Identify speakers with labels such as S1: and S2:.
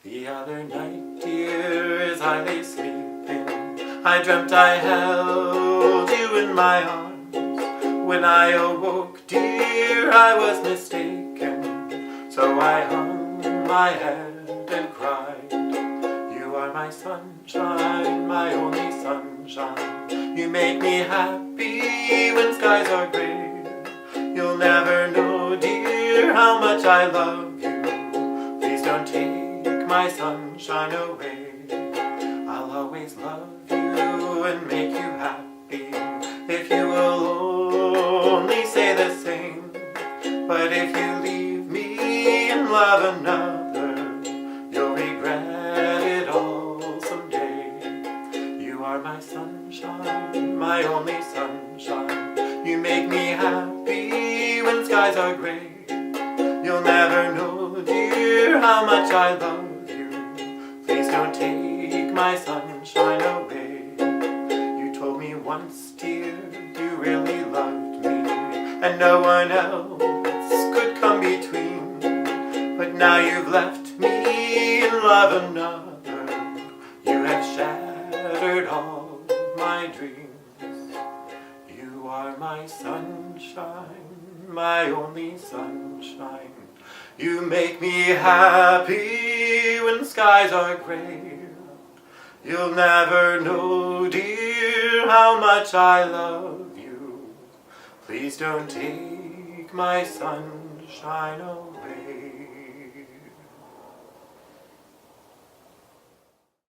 S1: The other night, dear, as I lay sleeping, I dreamt I held you in my arms. When I awoke, dear, I was mistaken, so I hung my head and cried. You are my sunshine, my only sunshine. You make me happy when skies are gray. You'll never know, dear, how much I love you. Please don't take my sunshine away. I'll always love you and make you happy if you will only say the same. But if you leave me and love another, you'll regret it all someday. You are my sunshine, my only sunshine. You make me happy when skies are gray. You'll never know, dear, how much I love you. Please don't take my sunshine away. You told me once, dear, you really loved me, and no one else could come between. But now you've left me and love another. You have shattered all my dreams. You are my sunshine, my only sunshine. You make me happy when skies are gray. You'll never know, dear, how much I love you. Please don't take my sunshine away.